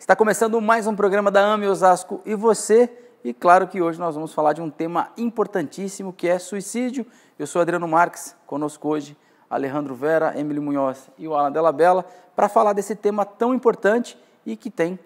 Está começando mais um programa da AME Osasco e você, e claro que hoje nós vamos falar de um tema importantíssimo que é suicídio. Eu sou Adriano Marques, conosco hoje Alejandro Vera, Emily Munhoz e o Alan Della Bella para falar desse tema tão importante e que tem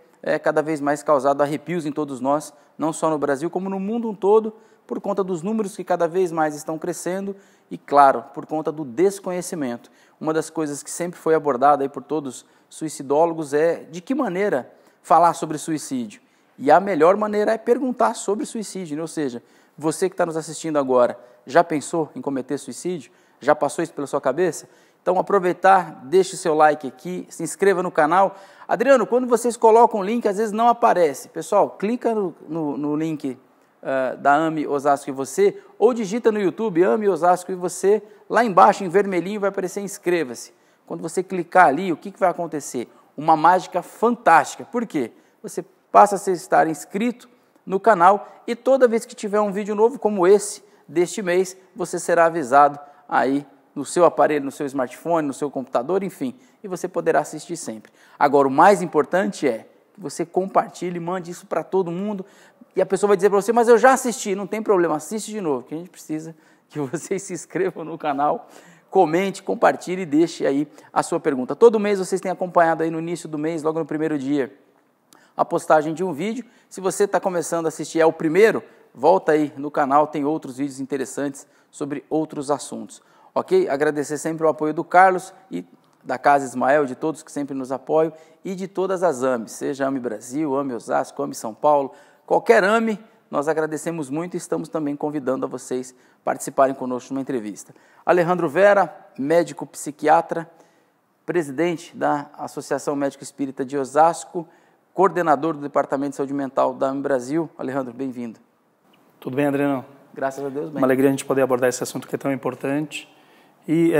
cada vez mais causado arrepios em todos nós, não só no Brasil como no mundo todo, por conta dos números que cada vez mais estão crescendo e, claro, por conta do desconhecimento. Uma das coisas que sempre foi abordada aí por todos os suicidólogos é de que maneira falar sobre suicídio. E a melhor maneira é perguntar sobre suicídio, né? Ou seja, você que está nos assistindo agora, já pensou em cometer suicídio? Já passou isso pela sua cabeça? Então, aproveitar, deixe o seu like aqui, se inscreva no canal. Adriano, quando vocês colocam o link, às vezes não aparece. Pessoal, clica no link da AME Osasco e Você, ou digita no YouTube AME Osasco e Você, lá embaixo em vermelhinho vai aparecer inscreva-se. Quando você clicar ali, o que vai acontecer? Uma mágica fantástica. Por quê? Você passa a estar inscrito no canal e toda vez que tiver um vídeo novo como esse deste mês, você será avisado aí no seu aparelho, no seu smartphone, no seu computador, enfim, e você poderá assistir sempre. Agora, o mais importante é que você compartilhe, mande isso para todo mundo, e a pessoa vai dizer para você, mas eu já assisti, não tem problema, assiste de novo, que a gente precisa que vocês se inscrevam no canal, comente, compartilhe e deixe aí a sua pergunta. Todo mês vocês têm acompanhado aí no início do mês, logo no primeiro dia, a postagem de um vídeo. Se você está começando a assistir, é o primeiro, volta aí no canal, tem outros vídeos interessantes sobre outros assuntos. Ok? Agradecer sempre o apoio do Carlos e da Casa Ismael, de todos que sempre nos apoiam e de todas as AMEs, seja AME Brasil, AME Osasco, AME São Paulo, qualquer AME, nós agradecemos muito e estamos também convidando a vocês participarem conosco numa entrevista. Alejandro Vera, médico psiquiatra, presidente da Associação Médico Espírita de Osasco, coordenador do Departamento de Saúde Mental da AME Brasil. Alejandro, bem-vindo. Tudo bem, Adriano? Graças a Deus, bem. Uma alegria a gente poder abordar esse assunto que é tão importante e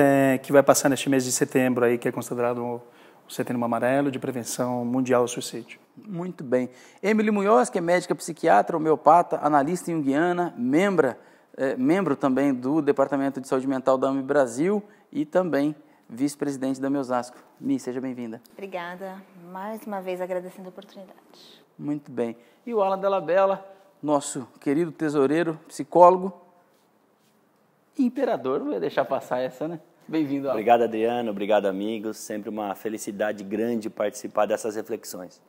que vai passar neste mês de setembro, aí, que é considerado o Setembro Amarelo de Prevenção Mundial ao Suicídio. Muito bem. Emily Munhoz, que é médica psiquiatra, homeopata, analista junguiana, membro também do Departamento de Saúde Mental da AME Brasil e também vice-presidente da AME Osasco. Mi, seja bem-vinda. Obrigada. Mais uma vez agradecendo a oportunidade. Muito bem. E o Alan Della Bella, nosso querido tesoureiro, psicólogo e imperador. Não ia deixar passar essa, né? Bem-vindo, Alan. Obrigado, Adriano. Obrigado, amigos. Sempre uma felicidade grande participar dessas reflexões.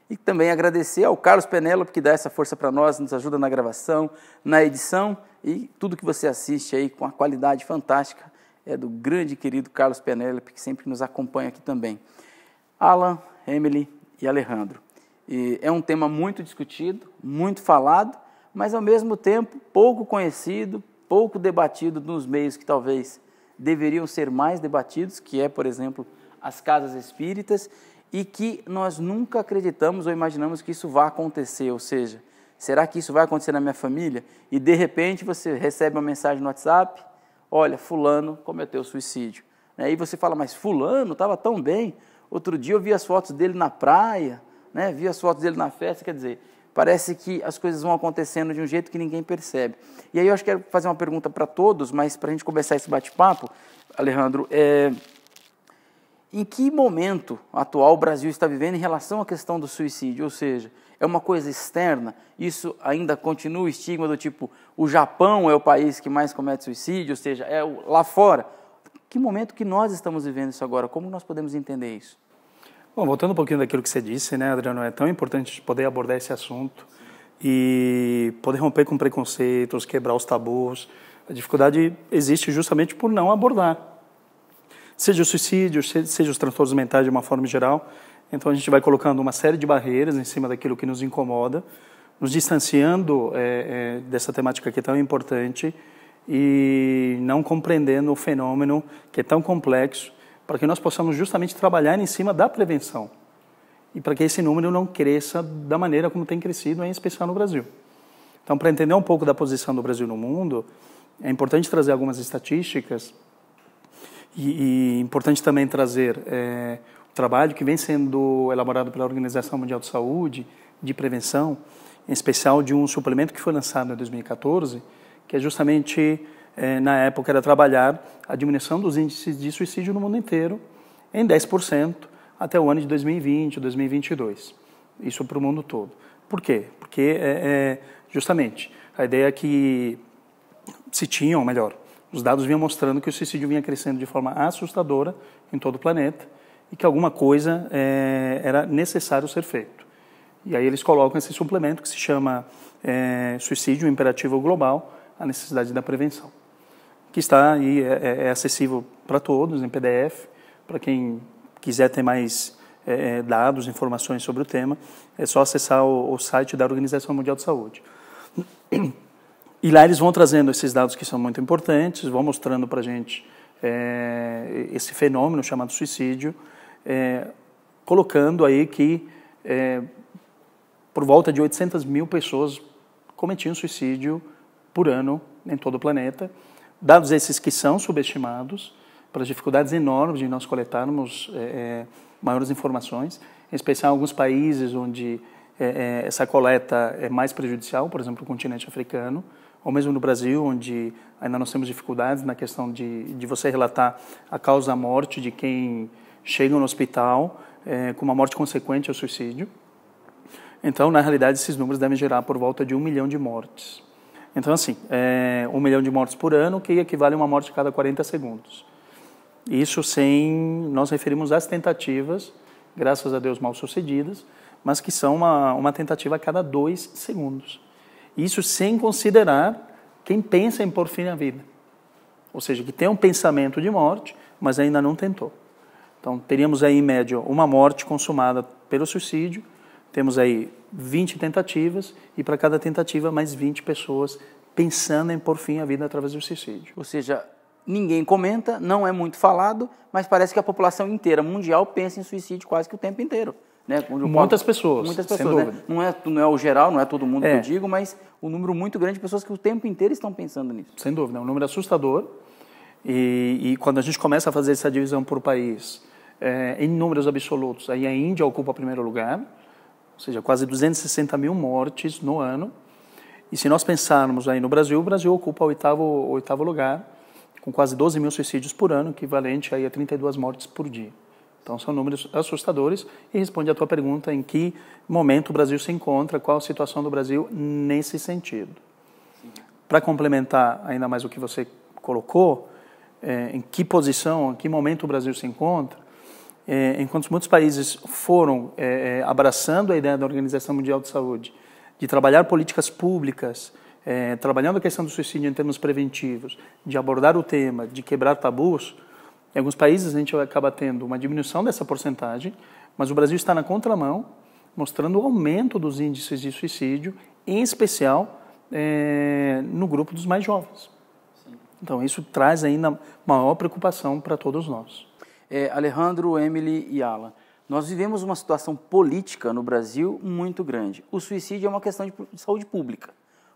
E também agradecer ao Carlos Penélope, que dá essa força para nós, nos ajuda na gravação, na edição e tudo que você assiste aí com a qualidade fantástica é do grande e querido Carlos Penélope, que sempre nos acompanha aqui também. Alan, Emily e Alejandro. E é um tema muito discutido, muito falado, mas ao mesmo tempo pouco conhecido, pouco debatido nos meios que talvez deveriam ser mais debatidos, que é, por exemplo, as casas espíritas, e que nós nunca acreditamos ou imaginamos que isso vá acontecer, ou seja, será que isso vai acontecer na minha família? E de repente você recebe uma mensagem no WhatsApp, olha, fulano cometeu suicídio. Aí você fala, mas fulano estava tão bem, outro dia eu vi as fotos dele na praia, né? Vi as fotos dele na festa, quer dizer, parece que as coisas vão acontecendo de um jeito que ninguém percebe. E aí eu acho que quero fazer uma pergunta para todos, mas para a gente começar esse bate-papo, Alejandro, em que momento atual o Brasil está vivendo em relação à questão do suicídio? Ou seja, é uma coisa externa? Isso ainda continua o estigma do tipo, o Japão é o país que mais comete suicídio, ou seja, é lá fora. Que momento que nós estamos vivendo isso agora? Como nós podemos entender isso? Bom, voltando um pouquinho daquilo que você disse, né, Adriano, é tão importante poder abordar esse assunto e poder romper com preconceitos, quebrar os tabus. A dificuldade existe justamente por não abordar. Seja o suicídio, seja os transtornos mentais de uma forma geral. Então a gente vai colocando uma série de barreiras em cima daquilo que nos incomoda, nos distanciando dessa temática que é tão importante e não compreendendo o fenômeno que é tão complexo, para que nós possamos justamente trabalhar em cima da prevenção e para que esse número não cresça da maneira como tem crescido, em especial no Brasil. Então, para entender um pouco da posição do Brasil no mundo, é importante trazer algumas estatísticas e importante também trazer o trabalho que vem sendo elaborado pela Organização Mundial de Saúde, de prevenção, em especial de um suplemento que foi lançado em 2014, que é justamente, na época, era trabalhar a diminuição dos índices de suicídio no mundo inteiro em 10% até o ano de 2020, 2022. Isso para o mundo todo. Por quê? Porque, justamente, a ideia é que se tinham, ou melhor, os dados vinham mostrando que o suicídio vinha crescendo de forma assustadora em todo o planeta e que alguma coisa era necessário ser feito. E aí eles colocam esse suplemento que se chama Suicídio Imperativo Global, a necessidade da prevenção, que está aí, é acessível para todos em PDF, para quem quiser ter mais dados, informações sobre o tema, é só acessar o site da Organização Mundial de Saúde. E lá eles vão trazendo esses dados que são muito importantes, vão mostrando para a gente esse fenômeno chamado suicídio, colocando aí que por volta de 800 mil pessoas cometiam suicídio por ano em todo o planeta. Dados esses que são subestimados, pelas dificuldades enormes de nós coletarmos maiores informações, em especial em alguns países onde essa coleta é mais prejudicial, por exemplo, o continente africano, ou mesmo no Brasil, onde ainda nós temos dificuldades na questão de você relatar a causa da morte de quem chega no hospital com uma morte consequente ao suicídio. Então, na realidade, esses números devem gerar por volta de 1 milhão de mortes. Então, assim, 1 milhão de mortes por ano, que equivale a uma morte a cada 40 segundos. Isso sem nós referimos às tentativas, graças a Deus mal sucedidas, mas que são uma tentativa a cada 2 segundos. Isso sem considerar quem pensa em pôr fim à vida. Ou seja, que tem um pensamento de morte, mas ainda não tentou. Então, teríamos aí, em média, uma morte consumada pelo suicídio, temos aí 20 tentativas, e para cada tentativa, mais 20 pessoas pensando em pôr fim à vida através do suicídio. Ou seja, ninguém comenta, não é muito falado, mas parece que a população inteira mundial pensa em suicídio quase que o tempo inteiro. Né? Muitas pessoas, sem dúvida. Né? Não é o geral, não é todo mundo que eu digo, mas um número muito grande de pessoas que o tempo inteiro estão pensando nisso. Sem dúvida, é um número assustador. E quando a gente começa a fazer essa divisão por país, em números absolutos, aí a Índia ocupa o primeiro lugar, ou seja, quase 260 mil mortes no ano. E se nós pensarmos aí no Brasil, o Brasil ocupa o oitavo lugar, com quase 12 mil suicídios por ano, equivalente aí a 32 mortes por dia. Então, são números assustadores e responde à tua pergunta em que momento o Brasil se encontra, qual a situação do Brasil nesse sentido. Para complementar ainda mais o que você colocou, em que posição, em que momento o Brasil se encontra, enquanto muitos países foram abraçando a ideia da Organização Mundial de Saúde de trabalhar políticas públicas, trabalhando a questão do suicídio em termos preventivos, de abordar o tema, de quebrar tabus, em alguns países a gente acaba tendo uma diminuição dessa porcentagem, mas o Brasil está na contramão, mostrando o aumento dos índices de suicídio, em especial no grupo dos mais jovens. Sim. Então isso traz ainda maior preocupação para todos nós. Alejandro, Emily e Alan, nós vivemos uma situação política no Brasil muito grande. O suicídio é uma questão de saúde pública.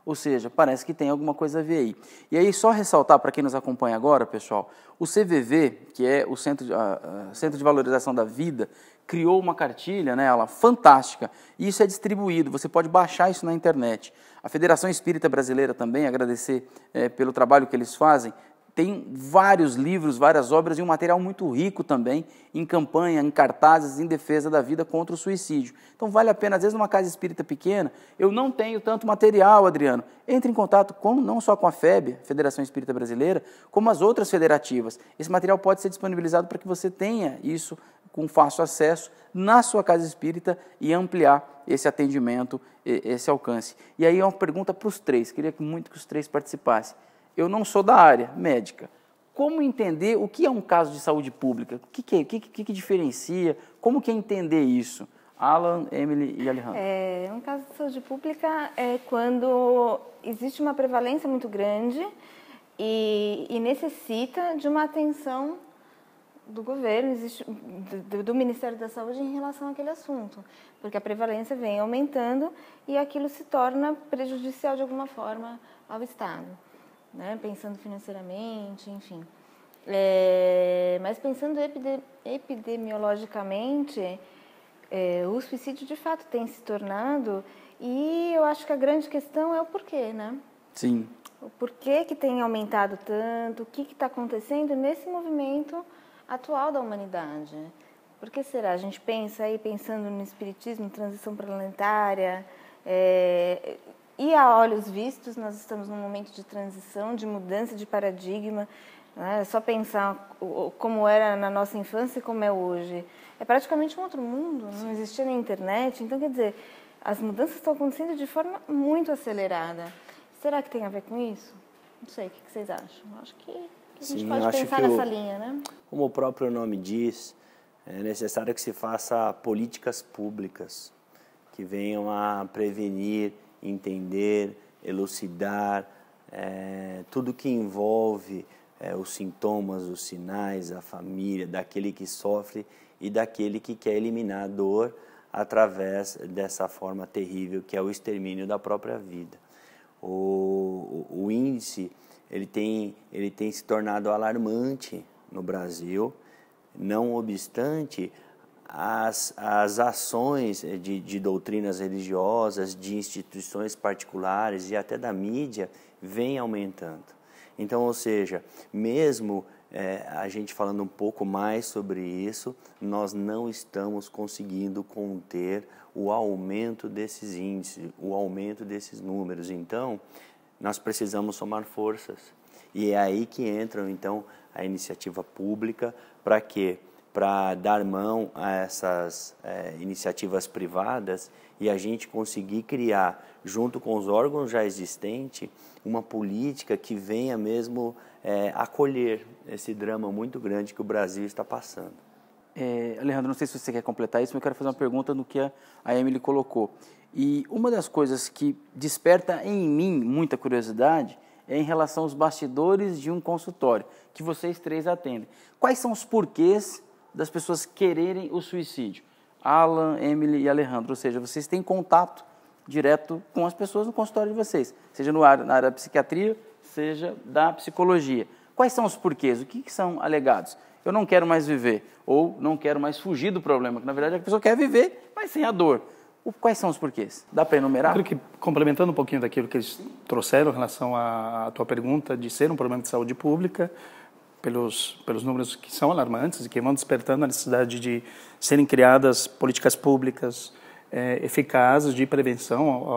Ou seja, parece que tem alguma coisa a ver aí. E aí, só ressaltar para quem nos acompanha agora, pessoal, o CVV, que é o Centro de Valorização da Vida, criou uma cartilha, né, ela fantástica, e isso é distribuído, você pode baixar isso na internet. A Federação Espírita Brasileira também, agradecer pelo trabalho que eles fazem, tem vários livros, várias obras e um material muito rico também em campanha, em cartazes, em defesa da vida contra o suicídio. Então vale a pena, às vezes numa casa espírita pequena, eu não tenho tanto material, Adriano. Entre em contato não só com a FEB, Federação Espírita Brasileira, como as outras federativas. Esse material pode ser disponibilizado para que você tenha isso com fácil acesso na sua casa espírita e ampliar esse atendimento, esse alcance. E aí é uma pergunta para os três, queria muito que os três participassem. Eu não sou da área médica. Como entender o que é um caso de saúde pública? O que diferencia? Como que é entender isso? Alan, Emily e Alejandro. Um caso de saúde pública é quando existe uma prevalência muito grande e necessita de uma atenção do governo, do Ministério da Saúde em relação àquele assunto. Porque a prevalência vem aumentando e aquilo se torna prejudicial de alguma forma ao Estado. Né, pensando financeiramente, enfim. Mas pensando epidemiologicamente, o suicídio de fato tem se tornado, e eu acho que a grande questão é o porquê, né? Sim. O porquê que tem aumentado tanto, o que está acontecendo nesse movimento atual da humanidade. Por que será? A gente pensa aí, pensando no espiritismo, transição planetária, e a olhos vistos, nós estamos num momento de transição, de mudança de paradigma, né? É só pensar como era na nossa infância e como é hoje. É praticamente um outro mundo, não existia nem internet, então, quer dizer, as mudanças estão acontecendo de forma muito acelerada. Será que tem a ver com isso? Não sei, o que vocês acham? Acho que a gente pode pensar nessa linha, né? Como o próprio nome diz, é necessário que se faça políticas públicas que venham a prevenir, entender, elucidar tudo que envolve os sintomas, os sinais, a família, daquele que sofre e daquele que quer eliminar a dor através dessa forma terrível que é o extermínio da própria vida. O índice ele tem se tornado alarmante no Brasil, não obstante as ações de doutrinas religiosas, de instituições particulares e até da mídia vêm aumentando. Então, ou seja, mesmo a gente falando um pouco mais sobre isso, nós não estamos conseguindo conter o aumento desses índices, o aumento desses números. Então, nós precisamos somar forças. E é aí que entra, então, a iniciativa pública. Para quê? Para dar mão a essas iniciativas privadas e a gente conseguir criar, junto com os órgãos já existentes, uma política que venha mesmo acolher esse drama muito grande que o Brasil está passando. Alejandro, não sei se você quer completar isso, mas eu quero fazer uma pergunta no que a Emily colocou. E uma das coisas que desperta em mim muita curiosidade é em relação aos bastidores de um consultório, que vocês três atendem. Quais são os porquês das pessoas quererem o suicídio? Alan, Emily e Alejandro, ou seja, vocês têm contato direto com as pessoas no consultório de vocês, seja na área da psiquiatria, seja da psicologia. Quais são os porquês? O que são alegados? Eu não quero mais viver, ou não quero mais fugir do problema, que na verdade a pessoa quer viver, mas sem a dor. Quais são os porquês? Dá para enumerar? Eu creio que, complementando um pouquinho daquilo que eles trouxeram em relação à tua pergunta de ser um problema de saúde pública, pelos números que são alarmantes e que vão despertando a necessidade de serem criadas políticas públicas eficazes de prevenção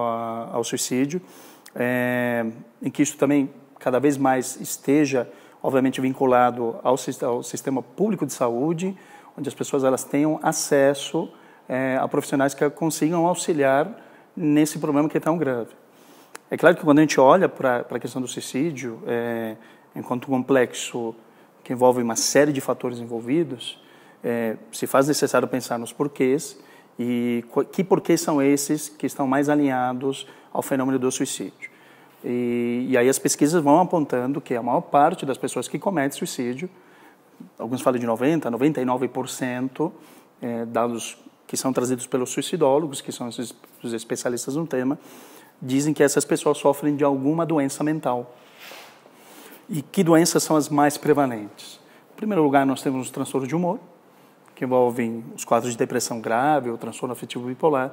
ao suicídio, em que isso também cada vez mais esteja, obviamente, vinculado ao sistema público de saúde, onde as pessoas elas tenham acesso a profissionais que consigam auxiliar nesse problema que é tão grave. É claro que quando a gente olha para a questão do suicídio, enquanto complexo que envolve uma série de fatores envolvidos, se faz necessário pensar nos porquês e que porquês são esses que estão mais alinhados ao fenômeno do suicídio. E aí as pesquisas vão apontando que a maior parte das pessoas que cometem suicídio, alguns falam de 90%, 99%, dados que são trazidos pelos suicidólogos, que são os especialistas no tema, dizem que essas pessoas sofrem de alguma doença mental. E que doenças são as mais prevalentes? Em primeiro lugar, nós temos os transtornos de humor, que envolvem os quadros de depressão grave ou transtorno afetivo bipolar.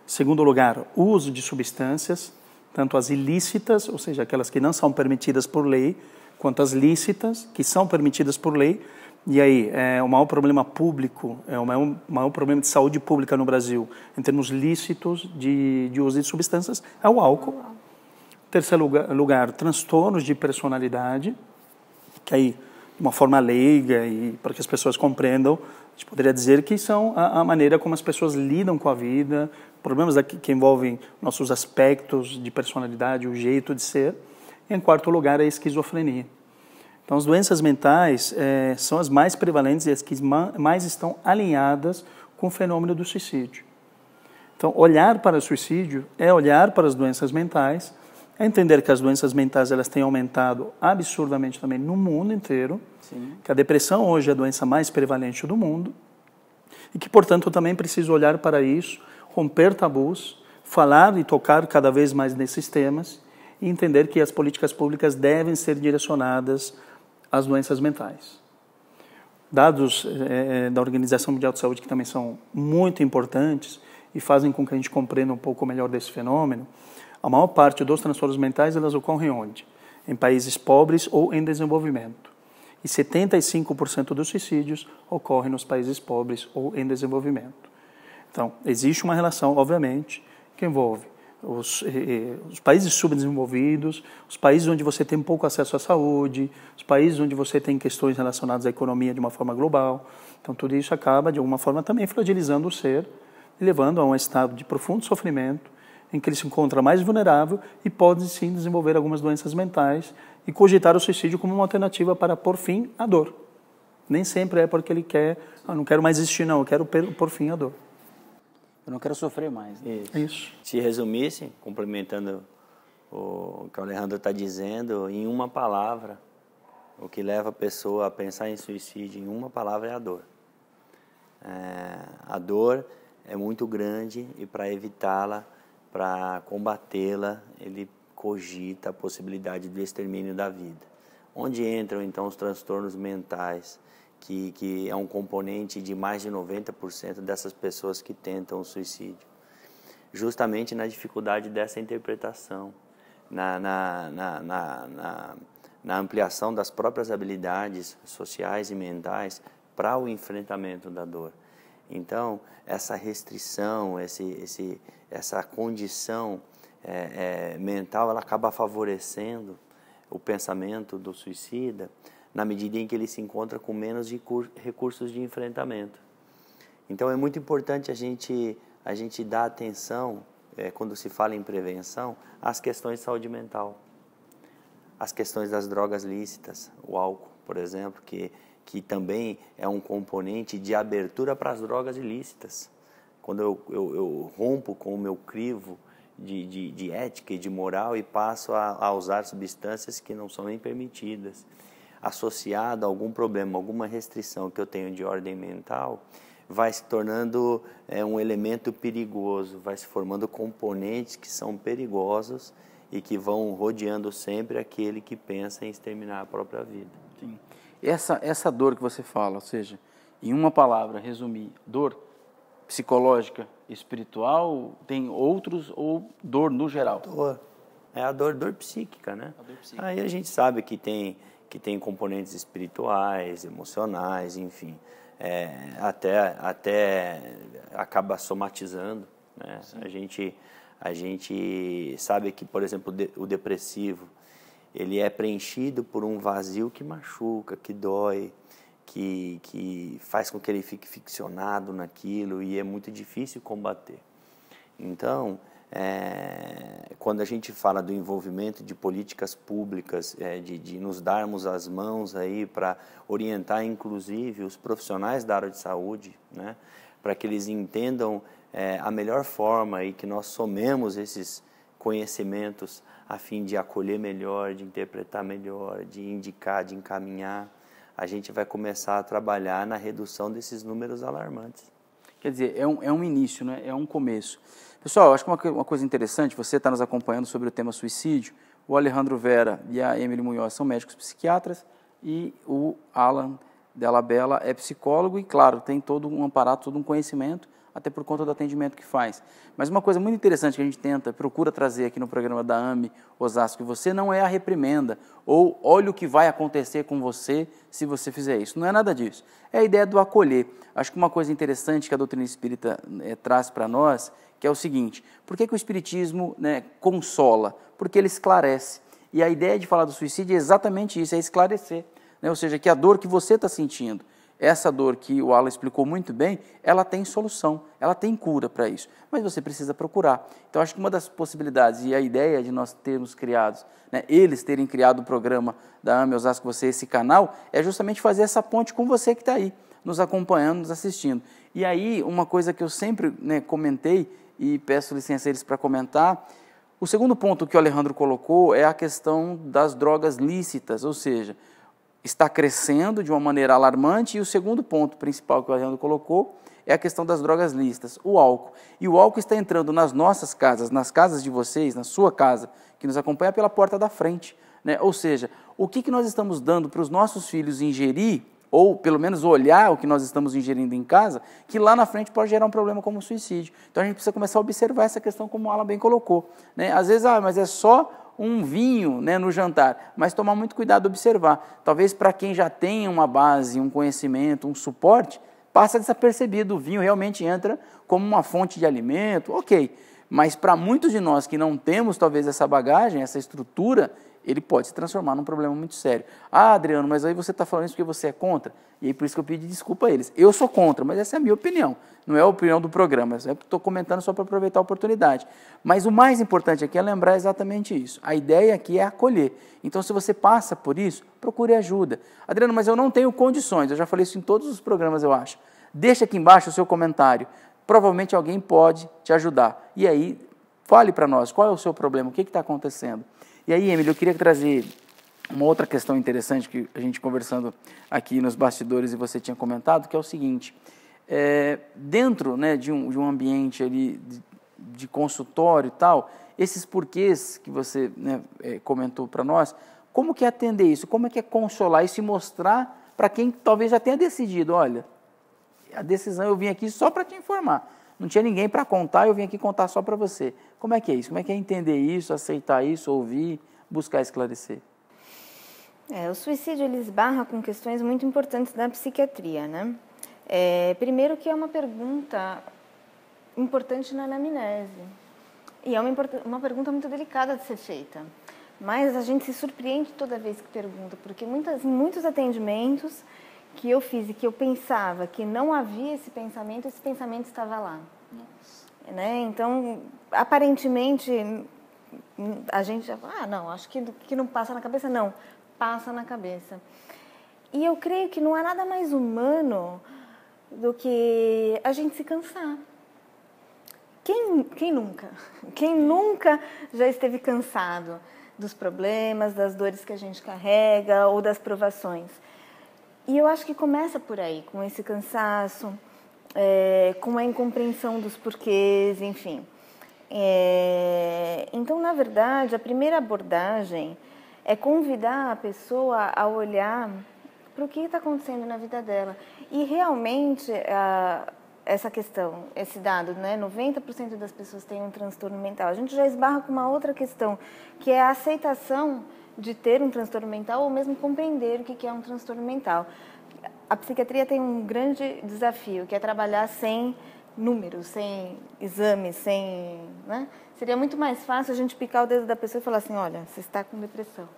Em segundo lugar, o uso de substâncias, tanto as ilícitas, ou seja, aquelas que não são permitidas por lei, quanto as lícitas, que são permitidas por lei. E aí, o maior problema público, o maior problema de saúde pública no Brasil, em termos lícitos de uso de substâncias, é o álcool. Em terceiro lugar, transtornos de personalidade, que aí, de uma forma leiga e para que as pessoas compreendam, a gente poderia dizer que são a maneira como as pessoas lidam com a vida, problemas que envolvem nossos aspectos de personalidade, o jeito de ser. E, em quarto lugar, a esquizofrenia. Então, as doenças mentais são as mais prevalentes e as que mais estão alinhadas com o fenômeno do suicídio. Então, olhar para o suicídio é olhar para as doenças mentais, é entender que as doenças mentais elas têm aumentado absurdamente também no mundo inteiro, sim, que a depressão hoje é a doença mais prevalente do mundo e que, portanto, também preciso olhar para isso, romper tabus, falar e tocar cada vez mais nesses temas e entender que as políticas públicas devem ser direcionadas às doenças mentais. Dados da Organização Mundial de Saúde que também são muito importantes e fazem com que a gente compreenda um pouco melhor desse fenômeno, a maior parte dos transtornos mentais elas ocorrem onde? Em países pobres ou em desenvolvimento. e 75% dos suicídios ocorrem nos países pobres ou em desenvolvimento. Então, existe uma relação, obviamente, que envolve os países subdesenvolvidos, os países onde você tem pouco acesso à saúde, os países onde você tem questões relacionadas à economia de uma forma global. Então, tudo isso acaba, de alguma forma, também fragilizando o ser e levando a um estado de profundo sofrimento, em que ele se encontra mais vulnerável e pode, sim, desenvolver algumas doenças mentais e cogitar o suicídio como uma alternativa para pôr fim à dor. Nem sempre é porque ele quer, não quero mais existir, não, eu quero pôr fim à dor. Eu não quero sofrer mais. Né? Isso. Se resumisse, complementando o que o Alejandro está dizendo, em uma palavra, o que leva a pessoa a pensar em suicídio, em uma palavra, é a dor. A dor é muito grande e para evitá-la, para combatê-la, ele cogita a possibilidade do extermínio da vida. Onde entram, então, os transtornos mentais, que é um componente de mais de 90% dessas pessoas que tentam o suicídio. Justamente na dificuldade dessa interpretação, na ampliação das próprias habilidades sociais e mentais para o enfrentamento da dor. Então, essa restrição, essa condição mental, ela acaba favorecendo o pensamento do suicida, na medida em que ele se encontra com menos recursos de enfrentamento. Então, é muito importante a gente dar atenção, quando se fala em prevenção, às questões de saúde mental, às questões das drogas lícitas, o álcool, por exemplo, que também é um componente de abertura para as drogas ilícitas. Quando eu rompo com o meu crivo de ética e de moral e passo a usar substâncias que não são nem permitidas, associado a algum problema, alguma restrição que eu tenho de ordem mental, vai se tornando um elemento perigoso, vai se formando componentes que são perigosos e que vão rodeando sempre aquele que pensa em exterminar a própria vida. Sim. Essa dor que você fala, ou seja, em uma palavra, resumir, dor psicológica, espiritual, tem outros, ou dor no geral? Dor. É a dor psíquica, né? A dor psíquica. Aí a gente sabe que tem componentes espirituais, emocionais, enfim, até acaba somatizando, né? A gente sabe que, por exemplo, o depressivo, ele é preenchido por um vazio que machuca, que dói, que faz com que ele fique ficcionado naquilo e é muito difícil combater. Então, quando a gente fala do envolvimento de políticas públicas, de nos darmos as mãos aí para orientar, inclusive, os profissionais da área de saúde, né, para que eles entendam a melhor forma e que nós somemos esses conhecimentos a fim de acolher melhor, de interpretar melhor, de indicar, de encaminhar, a gente vai começar a trabalhar na redução desses números alarmantes. Quer dizer, é um início, né? É um começo. Pessoal, acho que uma coisa interessante, você está nos acompanhando sobre o tema suicídio, o Alejandro Vera e a Emily Munhoz são médicos psiquiatras e o Alan Della Bella é psicólogo e, claro, tem todo um aparato, todo um conhecimento, até por conta do atendimento que faz. Mas uma coisa muito interessante que a gente procura trazer aqui no programa da AME Osasco, você não é a reprimenda, ou olha o que vai acontecer com você se você fizer isso. Não é nada disso. É a ideia do acolher. Acho que uma coisa interessante que a doutrina espírita traz para nós, que é o seguinte, por que o espiritismo consola? Porque ele esclarece. E a ideia de falar do suicídio é exatamente isso, é esclarecer. Ou seja, que a dor que você está sentindo, essa dor que o Alan explicou muito bem, ela tem solução, ela tem cura para isso, mas você precisa procurar. Então, acho que uma das possibilidades e a ideia de nós termos criado, eles terem criado o programa da AME Osasco Você, esse canal, é justamente fazer essa ponte com você que está aí, nos acompanhando, nos assistindo. E aí, uma coisa que eu sempre comentei, e peço licença a eles para comentar, o segundo ponto que o Alejandro colocou é a questão das drogas lícitas, ou seja, está crescendo de uma maneira alarmante, e o segundo ponto principal que o Alejandro colocou é a questão das drogas lícitas, o álcool. E o álcool está entrando nas nossas casas, nas casas de vocês, na sua casa, que nos acompanha pela porta da frente. Ou seja, o que nós estamos dando para os nossos filhos ingerir ou pelo menos olhar o que nós estamos ingerindo em casa, que lá na frente pode gerar um problema como o suicídio. Então a gente precisa começar a observar essa questão como o Alan bem colocou, né? Às vezes, mas é só um vinho, né, no jantar, mas tomar muito cuidado, observar. Talvez para quem já tem uma base, um conhecimento, um suporte, passa desapercebido, o vinho realmente entra como uma fonte de alimento, ok. Mas para muitos de nós que não temos talvez essa bagagem, essa estrutura, ele pode se transformar num problema muito sério. Ah, Adriano, mas aí você está falando isso porque você é contra? E aí por isso que eu pedi desculpa a eles. Eu sou contra, mas essa é a minha opinião. Não é a opinião do programa. Eu estou comentando só para aproveitar a oportunidade. Mas o mais importante aqui é lembrar exatamente isso. A ideia aqui é acolher. Então, se você passa por isso, procure ajuda. Adriano, mas eu não tenho condições. Eu já falei isso em todos os programas, eu acho. Deixa aqui embaixo o seu comentário. Provavelmente alguém pode te ajudar. E aí, fale para nós, qual é o seu problema? O que está acontecendo? E aí, Emílio, eu queria trazer uma outra questão interessante que a gente conversando aqui nos bastidores e você tinha comentado, que é o seguinte, dentro, né, de um ambiente ali de consultório e tal, esses porquês que você, né, comentou para nós, como que é atender isso? Como é que é consolar isso e mostrar para quem talvez já tenha decidido, olha, a decisão eu vim aqui só para te informar, não tinha ninguém para contar, eu vim aqui contar só para você. Como é que é isso? Como é que é entender isso, aceitar isso, ouvir, buscar esclarecer? O suicídio ele esbarra com questões muito importantes da psiquiatria, né? Primeiro que é uma pergunta importante na anamnese. E é uma pergunta muito delicada de ser feita. Mas a gente se surpreende toda vez que pergunta, porque muitos atendimentos que eu fiz e que eu pensava que não havia esse pensamento estava lá. Né? Então, aparentemente, a gente já fala, não, acho que não passa na cabeça. Não, passa na cabeça. E eu creio que não há nada mais humano do que a gente se cansar. Quem nunca? Quem nunca já esteve cansado dos problemas, das dores que a gente carrega ou das provações? E eu acho que começa por aí, com esse cansaço, com a incompreensão dos porquês, enfim. Então, na verdade, a primeira abordagem é convidar a pessoa a olhar para o que está acontecendo na vida dela. E realmente, essa questão, esse dado, né, 90% das pessoas têm um transtorno mental. A gente já esbarra com uma outra questão, que é a aceitação de ter um transtorno mental ou mesmo compreender o que é um transtorno mental. A psiquiatria tem um grande desafio, que é trabalhar sem números, sem exames, sem... né? Seria muito mais fácil a gente picar o dedo da pessoa e falar assim, olha, você está com depressão.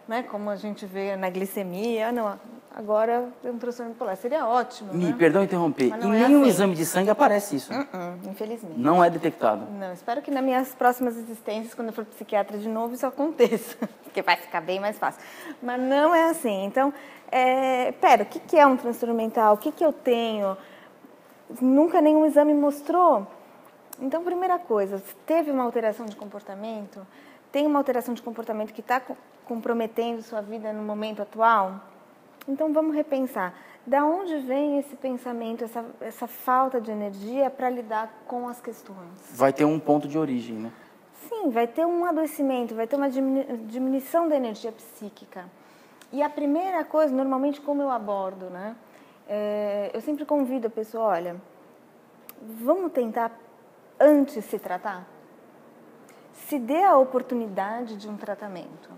Né? Como a gente vê na glicemia, não, agora tem um transtorno bipolar. Seria ótimo, né? Perdão interromper, em nenhum exame de sangue aparece isso. Infelizmente. Não é detectado. Não, espero que nas minhas próximas existências, quando eu for psiquiatra de novo, isso aconteça. Porque vai ficar bem mais fácil. Mas não é assim. Então, o que é um transtorno mental? O que eu tenho? Nunca nenhum exame mostrou. Então, primeira coisa, teve uma alteração de comportamento? Tem uma alteração de comportamento que está comprometendo sua vida no momento atual? Então, vamos repensar. Da onde vem esse pensamento, essa falta de energia para lidar com as questões? Vai ter um ponto de origem, né? Sim, vai ter um adoecimento, vai ter uma diminuição da energia psíquica. E a primeira coisa, normalmente, como eu abordo, né? Eu sempre convido a pessoa, olha, vamos tentar antes se tratar? Se dê a oportunidade de um tratamento.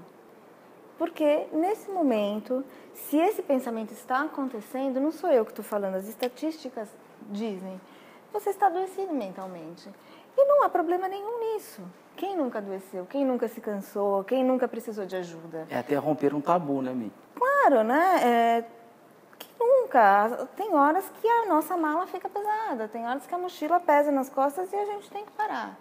Porque, nesse momento, se esse pensamento está acontecendo, não sou eu que estou falando, as estatísticas dizem, você está adoecido mentalmente. E não há problema nenhum nisso. Quem nunca adoeceu? Quem nunca se cansou? Quem nunca precisou de ajuda? É até romper um tabu, né, Mi? Claro, né? Quem nunca? Tem horas que a nossa mala fica pesada, tem horas que a mochila pesa nas costas e a gente tem que parar.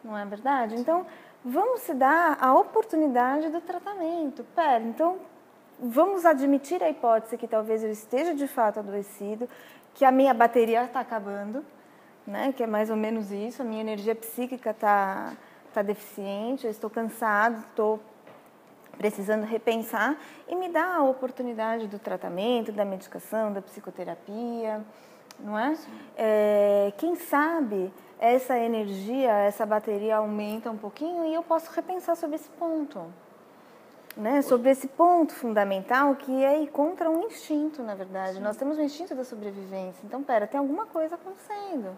Não é verdade? Então, vamos se dar a oportunidade do tratamento. Então, vamos admitir a hipótese que talvez eu esteja de fato adoecido, que a minha bateria está acabando, né? Que é mais ou menos isso, a minha energia psíquica está deficiente, eu estou cansado, estou precisando repensar, e me dá a oportunidade do tratamento, da medicação, da psicoterapia, não é? Quem sabe essa energia, essa bateria aumenta um pouquinho e eu posso repensar sobre esse ponto. né, sobre esse ponto fundamental que é ir contra um instinto, na verdade. Nós temos o instinto da sobrevivência. Então, tem alguma coisa acontecendo.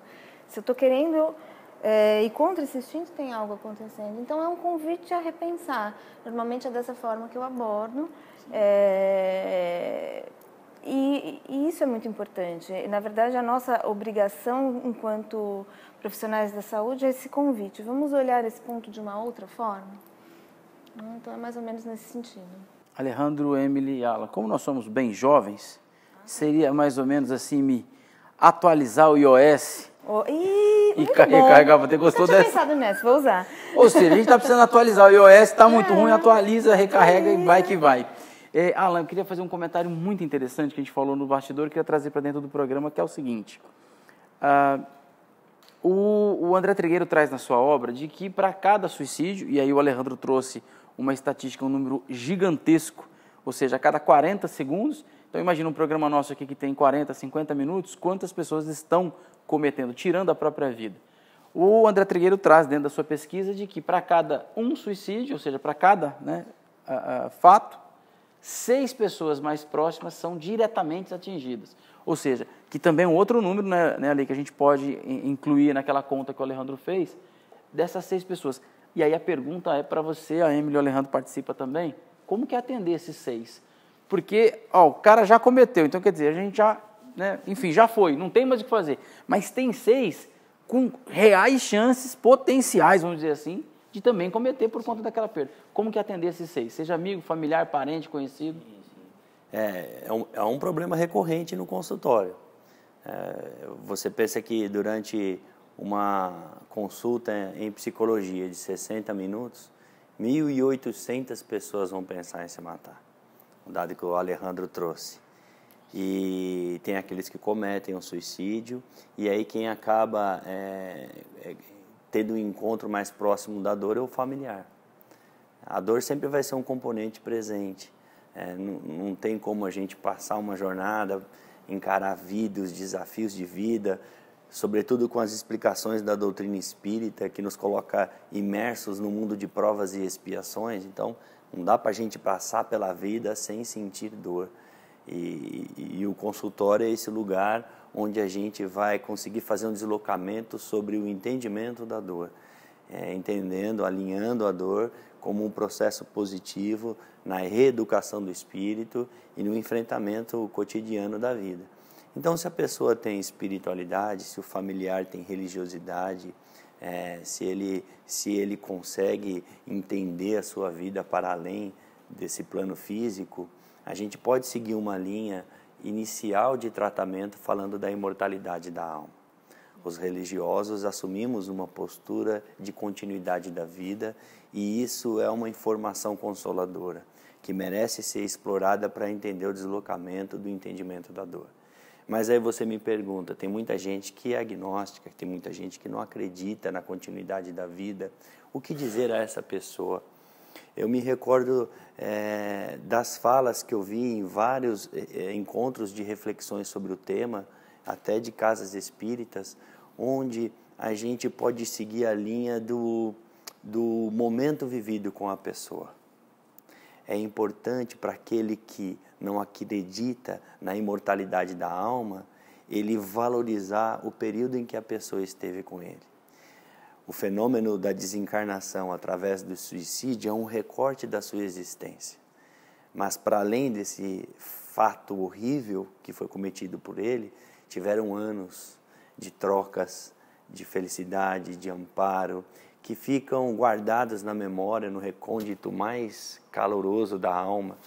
Se eu estou querendo ir contra esse instinto, tem algo acontecendo. Então, é um convite a repensar. Normalmente é dessa forma que eu abordo. E isso é muito importante. Na verdade, a nossa obrigação enquanto profissionais da saúde é esse convite. Vamos olhar esse ponto de uma outra forma? Então, é mais ou menos nesse sentido. Alejandro, Emily e Ala, como nós somos bem jovens, seria mais ou menos assim, me atualizar o iOS e recarregar. Você gostou dessa? Eu tinha pensado nessa, vou usar. Ou seja, a gente está precisando atualizar o iOS, está muito ruim, atualiza, recarrega e vai que vai. Alan, eu queria fazer um comentário muito interessante que a gente falou no bastidor, que eu queria trazer para dentro do programa, que é o seguinte. O André Trigueiro traz na sua obra de que para cada suicídio, e aí o Alejandro trouxe uma estatística, um número gigantesco, ou seja, a cada 40 segundos, então imagina um programa nosso aqui que tem 40, 50 minutos, quantas pessoas estão cometendo, tirando a própria vida. O André Trigueiro traz dentro da sua pesquisa de que para cada um suicídio, ou seja, para cada fato, 6 pessoas mais próximas são diretamente atingidas. Ou seja, que também é um outro número, né, ali, que a gente pode incluir naquela conta que o Alejandro fez, dessas 6 pessoas. E aí a pergunta é para você, a Emily e o Alejandro participa também, como que é atender esses 6? Porque o cara já cometeu, então quer dizer, a gente já, né, enfim, já foi, não tem mais o que fazer. Mas tem 6 com reais chances potenciais, vamos dizer assim, de também cometer por conta daquela perda. Como que é atender esses 6? Seja amigo, familiar, parente, conhecido? É um problema recorrente no consultório. Você pensa que durante uma consulta em psicologia de 60 minutos, 1.800 pessoas vão pensar em se matar. Um dado que o Alejandro trouxe. E tem aqueles que cometem um suicídio, e aí quem acaba tendo um encontro mais próximo da dor é o familiar. A dor sempre vai ser um componente presente. Não tem como a gente passar uma jornada, encarar a vida, os desafios de vida, sobretudo com as explicações da doutrina espírita, que nos coloca imersos no mundo de provas e expiações. Então, não dá para a gente passar pela vida sem sentir dor. E o consultório é esse lugar onde a gente vai conseguir fazer um deslocamento sobre o entendimento da dor, entendendo, alinhando a dor como um processo positivo na reeducação do espírito e no enfrentamento cotidiano da vida. Então, se a pessoa tem espiritualidade, se o familiar tem religiosidade, se ele consegue entender a sua vida para além desse plano físico, a gente pode seguir uma linha inicial de tratamento falando da imortalidade da alma. Os religiosos assumimos uma postura de continuidade da vida e isso é uma informação consoladora, que merece ser explorada para entender o deslocamento do entendimento da dor. Mas aí você me pergunta, tem muita gente que é agnóstica, tem muita gente que não acredita na continuidade da vida. O que dizer a essa pessoa? Eu me recordo das falas que eu vi em vários encontros de reflexões sobre o tema, até de casas espíritas, onde a gente pode seguir a linha do momento vivido com a pessoa. É importante para aquele que não acredita na imortalidade da alma, ele valorizar o período em que a pessoa esteve com ele. O fenômeno da desencarnação através do suicídio é um recorte da sua existência. Mas, para além desse fato horrível que foi cometido por ele, tiveram anos de trocas, de felicidade, de amparo, que ficam guardados na memória, no recôndito mais caloroso da alma.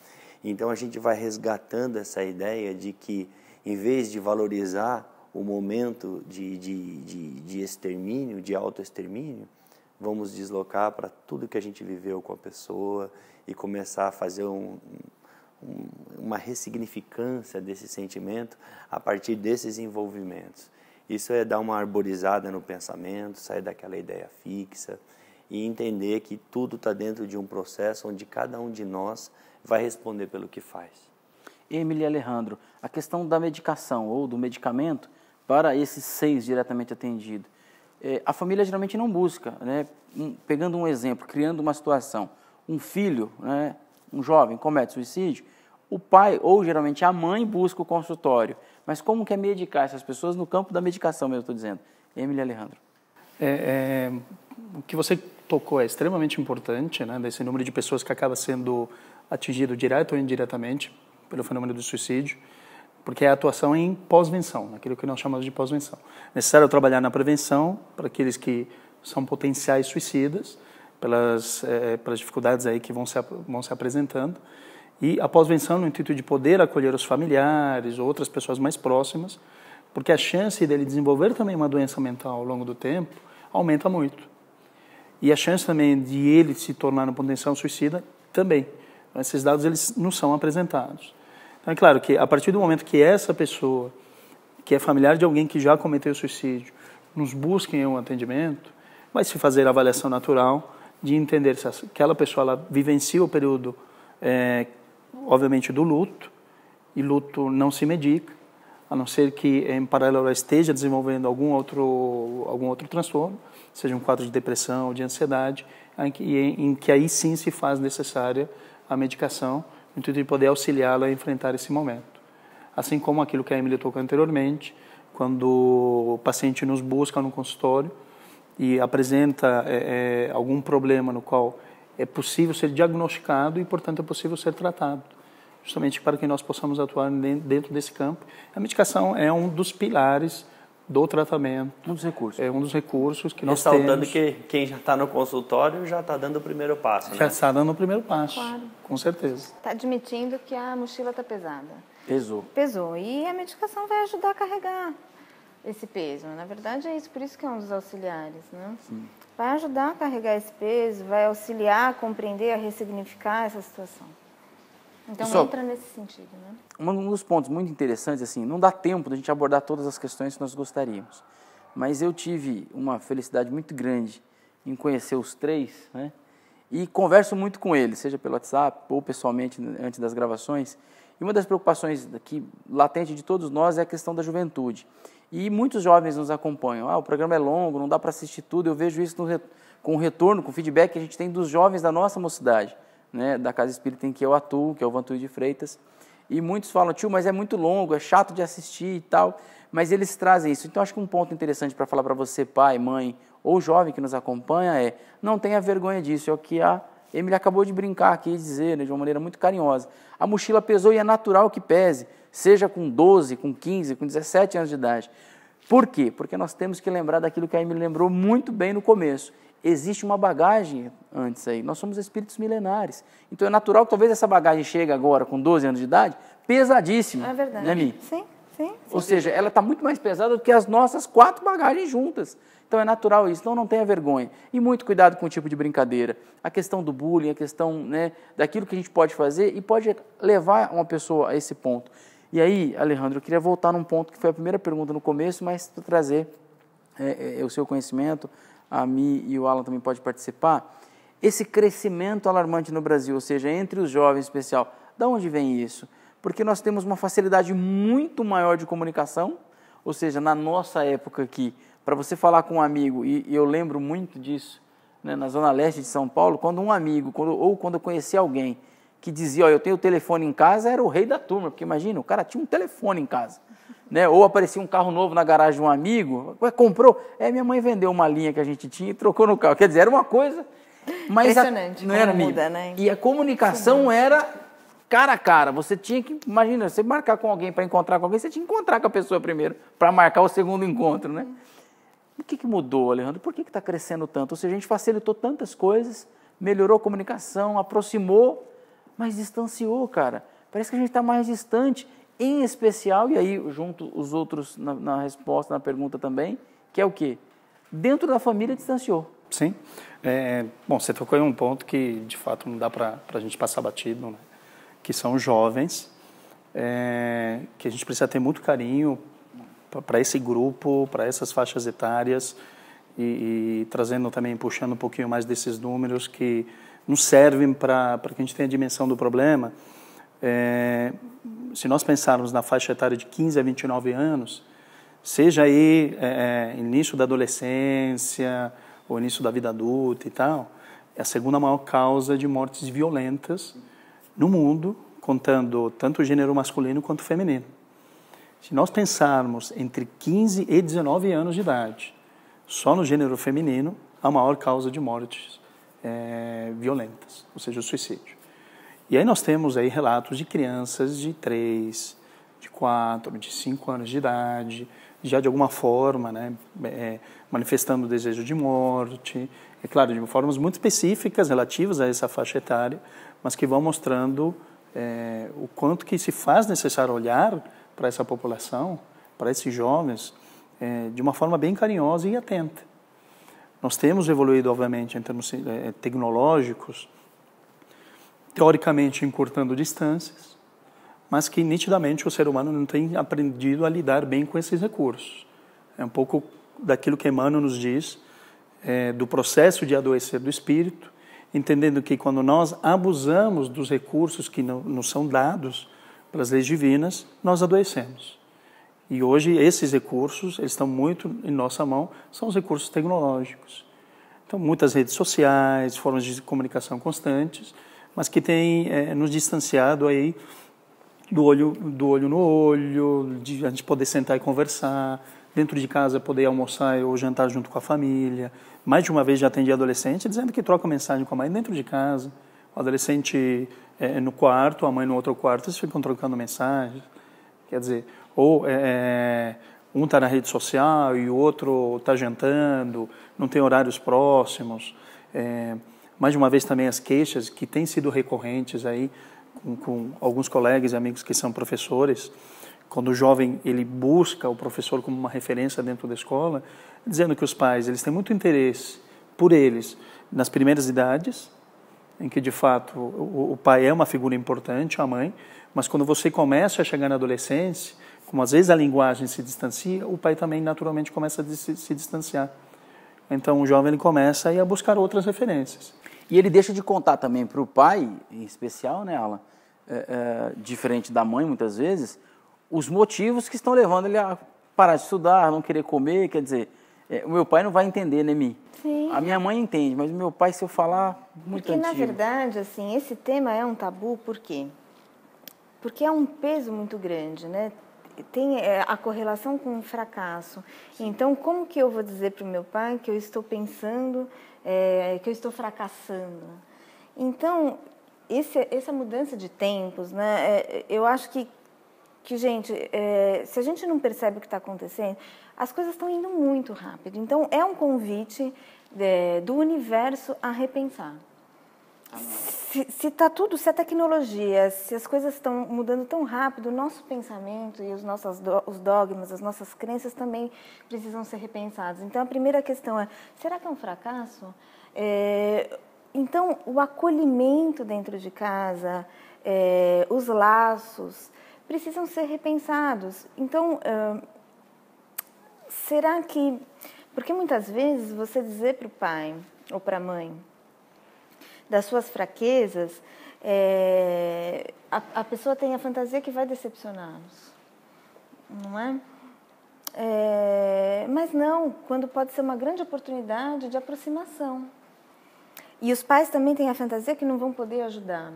Então a gente vai resgatando essa ideia de que, em vez de valorizar o momento de extermínio, de autoextermínio, vamos deslocar para tudo que a gente viveu com a pessoa e começar a fazer uma ressignificância desse sentimento a partir desses envolvimentos. Isso é dar uma arborizada no pensamento, sair daquela ideia fixa e entender que tudo está dentro de um processo onde cada um de nós vai responder pelo que faz. Emily e Alejandro, a questão da medicação ou do medicamento para esses 6 diretamente atendidos. A família geralmente não busca, né? Pegando um exemplo, criando uma situação, um filho, né, um jovem comete suicídio, o pai ou geralmente a mãe busca o consultório. Mas como que é medicar essas pessoas no campo da medicação mesmo, estou dizendo? Emily e Alejandro. O que você tocou é extremamente importante, né, desse número de pessoas que acaba sendo atingido direto ou indiretamente pelo fenômeno do suicídio, porque é a atuação em pós-venção, naquilo que nós chamamos de pós-venção. É necessário trabalhar na prevenção para aqueles que são potenciais suicidas, pelas dificuldades aí que vão se apresentando, e a pós-venção no intuito de poder acolher os familiares ou outras pessoas mais próximas, porque a chance dele desenvolver também uma doença mental ao longo do tempo aumenta muito. E a chance também de ele se tornar um potencial suicida também. Então, esses dados eles não são apresentados. Então, é claro que a partir do momento que essa pessoa, que é familiar de alguém que já cometeu suicídio, nos busque em um atendimento, vai se fazer a avaliação natural de entender se aquela pessoa ela vivencia o período, obviamente, do luto, e luto não se medica, a não ser que em paralelo ela esteja desenvolvendo algum outro transtorno, seja um quadro de depressão ou de ansiedade, em que aí sim se faz necessária a medicação, no intuito de poder auxiliá-la a enfrentar esse momento. Assim como aquilo que a Emily tocou anteriormente, quando o paciente nos busca no consultório e apresenta algum problema no qual é possível ser diagnosticado e, portanto, é possível ser tratado, justamente para que nós possamos atuar dentro desse campo. A medicação é um dos pilares do tratamento. Um dos recursos. É um dos recursos que nós temos. Ressaltando que quem já está no consultório já está dando o primeiro passo, né? Já está dando o primeiro passo, Claro. com certeza. Está admitindo que a mochila está pesada. Pesou. Pesou. E a medicação vai ajudar a carregar esse peso. Na verdade, é isso. Por isso que é um dos auxiliares, né? Sim. Vai ajudar a carregar esse peso, vai auxiliar a compreender, a ressignificar essa situação. Então, Pessoal, entra nesse sentido, né? Um dos pontos muito interessantes, assim, não dá tempo de a gente abordar todas as questões que nós gostaríamos, mas eu tive uma felicidade muito grande em conhecer os três, né? E converso muito com eles, seja pelo WhatsApp ou pessoalmente antes das gravações. E uma das preocupações aqui, latente de todos nós, é a questão da juventude. E muitos jovens nos acompanham. O programa é longo, não dá para assistir tudo. Eu vejo isso com o retorno, com o feedback que a gente tem dos jovens da nossa mocidade, né, da Casa Espírita em que eu atuo, que é o Vantuí de Freitas. E muitos falam, tio, mas é muito longo, é chato de assistir e tal. Mas eles trazem isso. Então, acho que um ponto interessante para falar para você, pai, mãe ou jovem que nos acompanha é: não tenha vergonha disso. É o que a Emily acabou de brincar aqui e dizer, né, de uma maneira muito carinhosa. A mochila pesou e é natural que pese, seja com 12, com 15, com 17 anos de idade. Por quê? Porque nós temos que lembrar daquilo que a Emily lembrou muito bem no começo. Existe uma bagagem antes aí. Nós somos espíritos milenares. Então, é natural que talvez essa bagagem chegue agora, com 12 anos de idade, pesadíssima. É verdade. Né, Mi? Sim, sim. Ou seja, ela está muito mais pesada do que as nossas 4 bagagens juntas. Então é natural isso, então não tenha vergonha. E muito cuidado com o tipo de brincadeira. A questão do bullying, a questão, né, daquilo que a gente pode fazer e pode levar uma pessoa a esse ponto. E aí, Alejandro, eu queria voltar num ponto que foi a primeira pergunta no começo, mas para trazer o seu conhecimento, a Mi e o Alan também podem participar. Esse crescimento alarmante no Brasil, ou seja, entre os jovens em especial, de onde vem isso? Porque nós temos uma facilidade muito maior de comunicação, ou seja, na nossa época aqui, para você falar com um amigo, e eu lembro muito disso, né, na Zona Leste de São Paulo, quando um amigo, quando eu conhecia alguém que dizia, eu tenho o telefone em casa, era o rei da turma, porque imagina, o cara tinha um telefone em casa, né? Ou aparecia um carro novo na garagem de um amigo, comprou, minha mãe vendeu uma linha que a gente tinha e trocou no carro, quer dizer, era uma coisa, mas impressionante, não era muda, né? E a comunicação era cara a cara, você tinha que, imagina, você marcar com alguém para encontrar com alguém, você tinha que encontrar com a pessoa primeiro, para marcar o segundo encontro, né? O que mudou, Alejandro? Por que está crescendo tanto? Ou seja, a gente facilitou tantas coisas, melhorou a comunicação, aproximou, mas distanciou, cara. Parece que a gente está mais distante, em especial, e aí junto os outros na resposta, na pergunta também, que é o quê? Dentro da família distanciou. Sim. Bom, você tocou em um ponto que, de fato, não dá para a gente passar batido, né? Que são jovens, que a gente precisa ter muito carinho para esse grupo, para essas faixas etárias, e trazendo também, puxando um pouquinho mais desses números que nos servem para que a gente tenha a dimensão do problema. Se nós pensarmos na faixa etária de 15 a 29 anos, seja aí início da adolescência ou início da vida adulta e tal, é a segunda maior causa de mortes violentas no mundo, contando tanto o gênero masculino quanto o feminino. Se nós pensarmos entre 15 e 19 anos de idade, só no gênero feminino, a maior causa de mortes violentas, ou seja, o suicídio. E aí nós temos aí relatos de crianças de 3, de 4, de 5 anos de idade, já de alguma forma, né, manifestando o desejo de morte, é claro, de formas muito específicas relativas a essa faixa etária, mas que vão mostrando o quanto que se faz necessário olhar para essa população, para esses jovens, de uma forma bem carinhosa e atenta. Nós temos evoluído, obviamente, em termos tecnológicos, teoricamente encurtando distâncias, mas que nitidamente o ser humano não tem aprendido a lidar bem com esses recursos. É um pouco daquilo que Emmanuel nos diz, do processo de adoecer do espírito, entendendo que quando nós abusamos dos recursos que nos são dados pelas leis divinas, nós adoecemos. E hoje esses recursos, eles estão muito em nossa mão, são os recursos tecnológicos. Então, muitas redes sociais, formas de comunicação constantes, mas que têm nos distanciado aí do olho no olho, de a gente poder sentar e conversar, dentro de casa poder almoçar ou jantar junto com a família. Mais de uma vez já atendi adolescente dizendo que troca mensagem com a mãe dentro de casa. O adolescente no quarto, a mãe no outro quarto, eles ficam trocando mensagens. Quer dizer, ou um está na rede social e o outro está jantando, não tem horários próximos. Mais de uma vez também as queixas que têm sido recorrentes aí com alguns colegas e amigos que são professores, quando o jovem ele busca o professor como uma referência dentro da escola, dizendo que os pais eles têm muito interesse por eles nas primeiras idades, em que de fato o pai é uma figura importante, a mãe, mas quando você começa a chegar na adolescência, como às vezes a linguagem se distancia, o pai também naturalmente começa a se distanciar. Então o jovem ele começa a buscar outras referências. E ele deixa de contar também para o pai, em especial, né, Alan, diferente da mãe muitas vezes, os motivos que estão levando ele a parar de estudar, não querer comer, quer dizer, o meu pai não vai entender, né, Mi? Sim. A minha mãe entende, mas o meu pai, se eu falar, muito Porque, antigo. na verdade, assim, esse tema é um tabu, por quê? Porque é um peso muito grande, né? Tem a correlação com o fracasso. Então, como que eu vou dizer para o meu pai que eu estou pensando, que eu estou fracassando? Então, essa mudança de tempos, né? Eu acho que gente, se a gente não percebe o que está acontecendo, as coisas estão indo muito rápido. Então, é um convite do universo a repensar. Se a tecnologia, se as coisas estão mudando tão rápido, o nosso pensamento e os dogmas, as nossas crenças também precisam ser repensados. Então, a primeira questão é, será que é um fracasso? Então, o acolhimento dentro de casa, os laços, precisam ser repensados. Então, será que... Porque muitas vezes você dizer para o pai ou para a mãe das suas fraquezas, a pessoa tem a fantasia que vai decepcioná-los, não é? Mas não, quando pode ser uma grande oportunidade de aproximação. E os pais também têm a fantasia que não vão poder ajudar.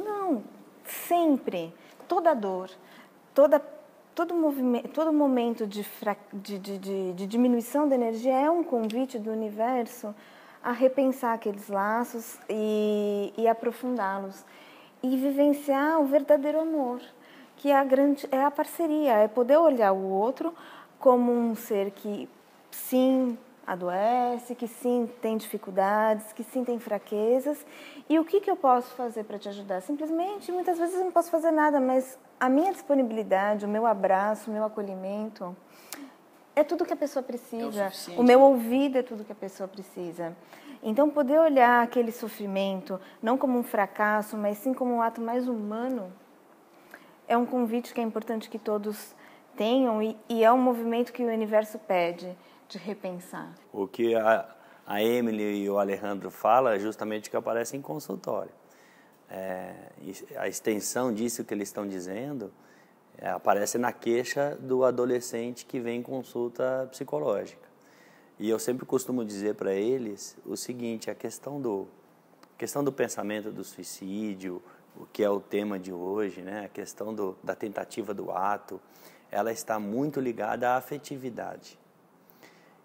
Não, sempre, toda dor, todo momento de diminuição da energia é um convite do universo a repensar aqueles laços e aprofundá-los e vivenciar o verdadeiro amor, que é a parceria, é poder olhar o outro como um ser que sim adoece, que sim tem dificuldades, que sim tem fraquezas. E o que eu posso fazer para te ajudar? Simplesmente, muitas vezes eu não posso fazer nada, mas a minha disponibilidade, o meu abraço, o meu acolhimento é tudo que a pessoa precisa. O meu ouvido é tudo que a pessoa precisa. Então, poder olhar aquele sofrimento não como um fracasso, mas sim como um ato mais humano, é um convite que é importante que todos tenham e é um movimento que o universo pede de repensar. O que a Emily e o Alejandro falam é justamente o que aparece em consultório. A extensão disso que eles estão dizendo aparece na queixa do adolescente que vem em consulta psicológica. E eu sempre costumo dizer para eles o seguinte, a questão do questão do pensamento do suicídio, o que é o tema de hoje, né? A questão da tentativa do ato, ela está muito ligada à afetividade.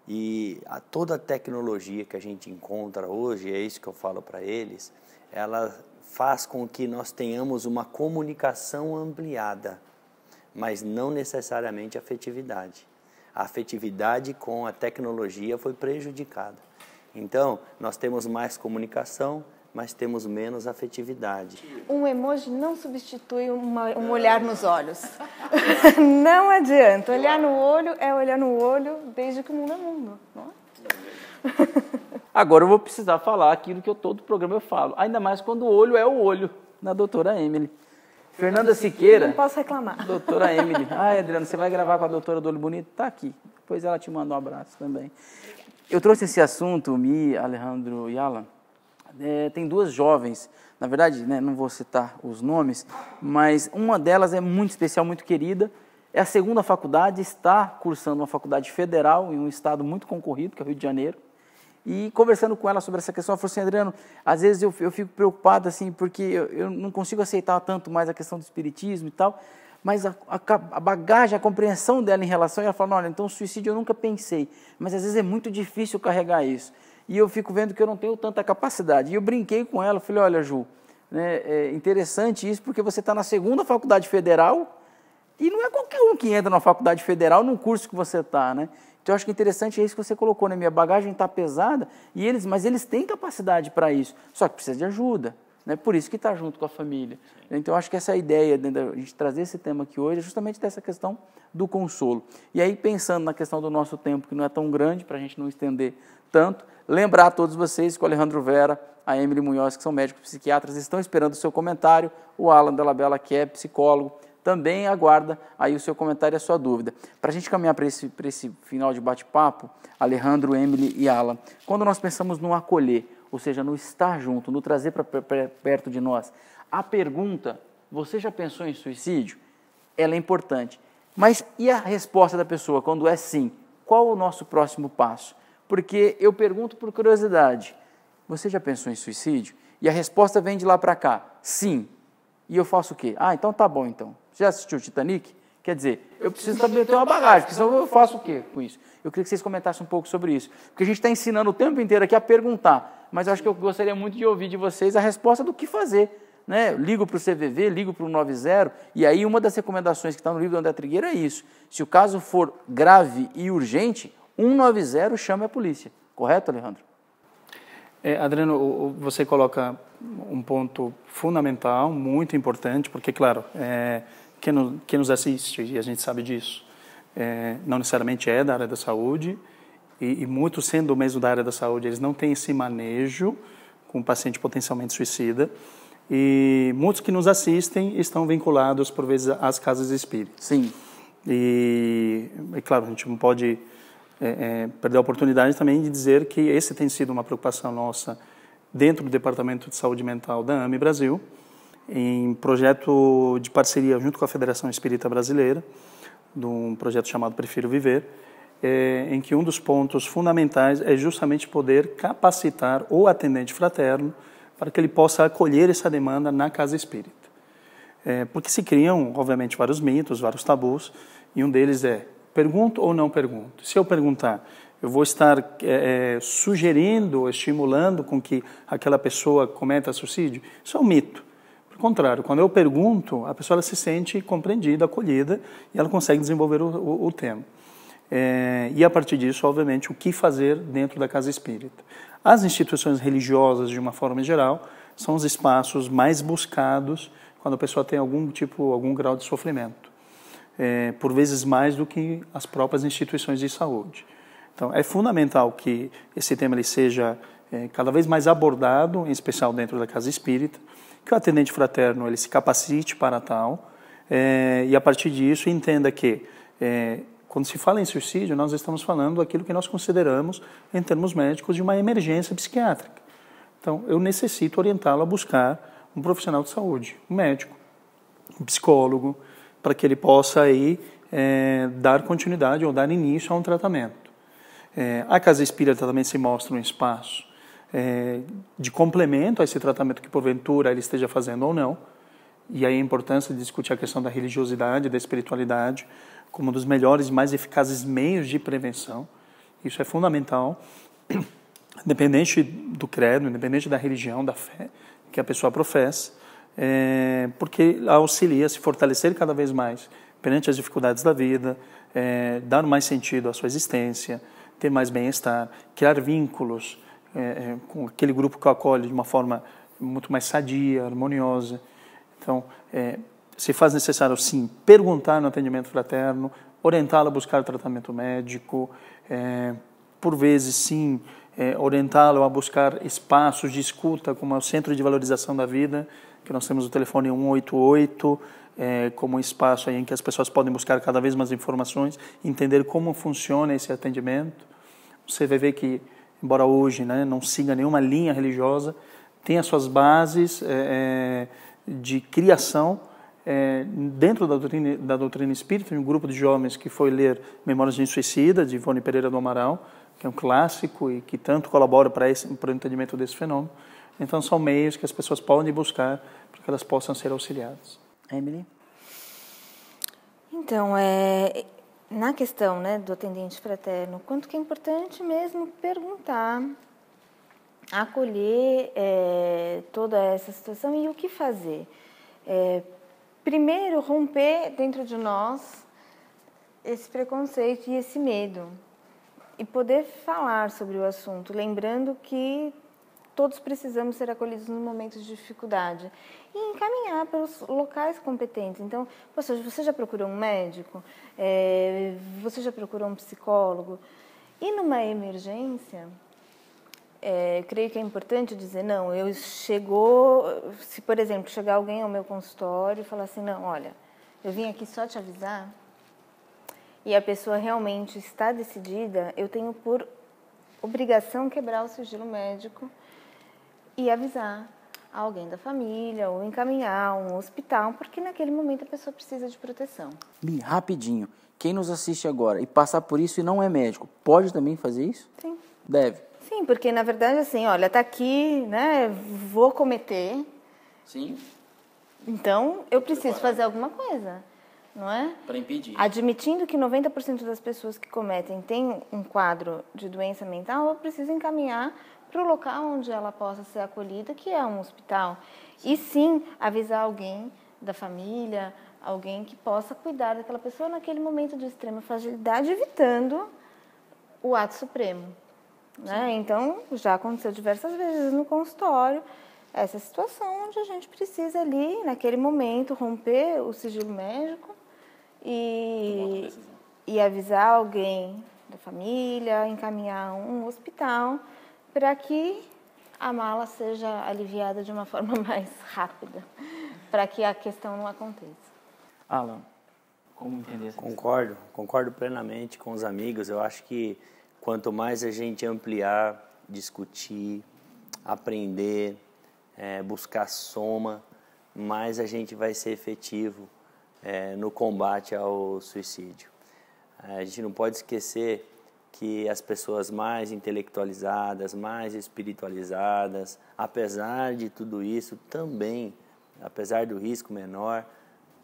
E toda a tecnologia que a gente encontra hoje, é isso que eu falo para eles, ela faz com que nós tenhamos uma comunicação ampliada, mas não necessariamente afetividade. A afetividade com a tecnologia foi prejudicada. Então, nós temos mais comunicação, mas temos menos afetividade. Um emoji não substitui um olhar nos olhos. Não adianta. Olhar no olho é olhar no olho desde que o mundo é mundo. Não é? Agora eu vou precisar falar aquilo que todo programa eu falo, ainda mais quando o olho é o olho, na doutora Emily. Fernanda Siqueira. Não posso reclamar. Doutora Emily. Ai, Adriano, você vai gravar com a doutora do Olho Bonito? Tá aqui. Depois ela te manda um abraço também. Eu trouxe esse assunto, Mi, Alejandro e Alan. Tem duas jovens, na verdade, né, não vou citar os nomes, mas uma delas é muito especial, muito querida. É a segunda faculdade, está cursando uma faculdade federal em um estado muito concorrido, que é o Rio de Janeiro. E conversando com ela sobre essa questão, ela falou assim: Adriano, às vezes eu fico preocupado, assim, porque eu não consigo aceitar tanto mais a questão do espiritismo e tal, mas a bagagem, a compreensão dela em relação, ela fala: olha, então o suicídio eu nunca pensei, mas às vezes é muito difícil carregar isso. E eu fico vendo que eu não tenho tanta capacidade. E eu brinquei com ela, falei: olha, Ju, né, é interessante isso, porque você está na segunda faculdade federal e não é qualquer um que entra na faculdade federal num curso que você está, né? Então, eu acho que interessante é isso que você colocou, né? Minha bagagem está pesada, mas eles têm capacidade para isso, só que precisa de ajuda, né? Por isso que está junto com a família. Então, eu acho que essa ideia de a gente trazer esse tema aqui hoje é justamente dessa questão do consolo. E aí, pensando na questão do nosso tempo, que não é tão grande, para a gente não estender tanto, lembrar a todos vocês que o Alejandro Vera, a Emily Munhoz, que são médicos psiquiatras, estão esperando o seu comentário, o Alan Della Bella, que é psicólogo, também aguarda aí o seu comentário e a sua dúvida. Para a gente caminhar para esse final de bate-papo, Alejandro, Emily e Alan, quando nós pensamos no acolher, ou seja, no estar junto, no trazer para perto de nós, a pergunta, você já pensou em suicídio? Ela é importante. Mas e a resposta da pessoa quando é sim? Qual o nosso próximo passo? Porque eu pergunto por curiosidade, você já pensou em suicídio? E a resposta vem de lá para cá, sim. E eu faço o quê? Então tá bom então. Você já assistiu o Titanic? Quer dizer, eu preciso também ter uma bagagem, porque senão eu faço o quê com isso? Eu queria que vocês comentassem um pouco sobre isso. Porque a gente está ensinando o tempo inteiro aqui a perguntar, mas eu acho que eu gostaria muito de ouvir de vocês a resposta do que fazer. Né? Ligo para o CVV, ligo para o 90, e aí uma das recomendações que está no livro do André Trigueiro é isso. Se o caso for grave e urgente, 190 chame a polícia. Correto, Alejandro? Adriano, você coloca um ponto fundamental, muito importante, porque, claro, quem nos assiste, e a gente sabe disso, não necessariamente é da área da saúde, e muitos sendo mesmo da área da saúde, eles não têm esse manejo com o paciente potencialmente suicida, e muitos que nos assistem estão vinculados, por vezes, às casas espíritas. Sim. E claro, a gente não pode perder a oportunidade também de dizer que esse tem sido uma preocupação nossa dentro do Departamento de Saúde Mental da AME Brasil, em projeto de parceria junto com a Federação Espírita Brasileira, de um projeto chamado Prefiro Viver, em que um dos pontos fundamentais é justamente poder capacitar o atendente fraterno para que ele possa acolher essa demanda na casa espírita. Porque se criam, obviamente, vários mitos, vários tabus, e um deles é: pergunto ou não pergunto? Se eu perguntar, eu vou estar sugerindo, estimulando com que aquela pessoa cometa suicídio? Isso é um mito. Pelo contrário, quando eu pergunto, a pessoa ela se sente compreendida, acolhida, e ela consegue desenvolver o tema. E a partir disso, obviamente, o que fazer dentro da casa espírita. As instituições religiosas, de uma forma geral, são os espaços mais buscados quando a pessoa tem algum grau de sofrimento. Por vezes mais do que as próprias instituições de saúde. Então, é fundamental que esse tema ele seja cada vez mais abordado, em especial dentro da casa espírita, que o atendente fraterno ele se capacite para tal, e a partir disso entenda que, quando se fala em suicídio, nós estamos falando daquilo que nós consideramos, em termos médicos, de uma emergência psiquiátrica. Então, eu necessito orientá-lo a buscar um profissional de saúde, um médico, um psicólogo, para que ele possa aí, dar continuidade ou dar início a um tratamento. A casa espírita também se mostra um espaço de complemento a esse tratamento que porventura ele esteja fazendo ou não. E aí a importância de discutir a questão da religiosidade, da espiritualidade, como um dos melhores e mais eficazes meios de prevenção. Isso é fundamental, independente do credo, independente da religião, da fé que a pessoa professa, porque auxilia a se fortalecer cada vez mais perante as dificuldades da vida, dar mais sentido à sua existência, ter mais bem-estar, criar vínculos com aquele grupo que o acolhe de uma forma muito mais sadia, harmoniosa. Então, se faz necessário, sim, perguntar no atendimento fraterno, orientá-lo a buscar tratamento médico, por vezes, sim, orientá-lo a buscar espaços de escuta, como é o Centro de Valorização da Vida, que nós temos o telefone 188, como um espaço aí em que as pessoas podem buscar cada vez mais informações, entender como funciona esse atendimento. Você vai ver que, embora hoje, né, não siga nenhuma linha religiosa, tem as suas bases de criação dentro da doutrina espírita. Tem um grupo de jovens que foi ler Memórias de um Suicida, de Ivone Pereira do Amaral, que é um clássico e que tanto colabora para o entendimento desse fenômeno. Então, são meios que as pessoas podem buscar para que elas possam ser auxiliadas. Emily? Então, na questão, né, do atendente fraterno, quanto que é importante mesmo perguntar, acolher toda essa situação e o que fazer. Primeiro, romper dentro de nós esse preconceito e esse medo e poder falar sobre o assunto, lembrando que todos precisamos ser acolhidos nos momentos de dificuldade e encaminhar para os locais competentes. Então, você já procurou um médico? Você já procurou um psicólogo? E numa emergência, creio que é importante dizer, não, se, por exemplo, chegar alguém ao meu consultório e falar assim, não, olha, eu vim aqui só te avisar, e a pessoa realmente está decidida, eu tenho por obrigação quebrar o sigilo médico e avisar alguém da família ou encaminhar um hospital, porque naquele momento a pessoa precisa de proteção. Bem, rapidinho, quem nos assiste agora e passar por isso e não é médico, pode também fazer isso? Sim. Deve? Sim, porque na verdade assim, olha, tá aqui, né, vou cometer. Sim. Então, eu preciso fazer alguma coisa, não é? Para impedir. Admitindo que 90% das pessoas que cometem têm um quadro de doença mental, eu preciso encaminhar para o local onde ela possa ser acolhida, que é um hospital. E sim, avisar alguém da família, alguém que possa cuidar daquela pessoa naquele momento de extrema fragilidade, evitando o ato supremo. Né? Então, já aconteceu diversas vezes no consultório, essa situação onde a gente precisa ali, naquele momento, romper o sigilo médico e avisar alguém da família, encaminhar um hospital, para que a mala seja aliviada de uma forma mais rápida, para que a questão não aconteça. Alan, como entender isso? Concordo plenamente com os amigos. Eu acho que quanto mais a gente ampliar, discutir, aprender, buscar soma, mais a gente vai ser efetivo no combate ao suicídio. A gente não pode esquecer que as pessoas mais intelectualizadas, mais espiritualizadas, apesar de tudo isso, também, apesar do risco menor,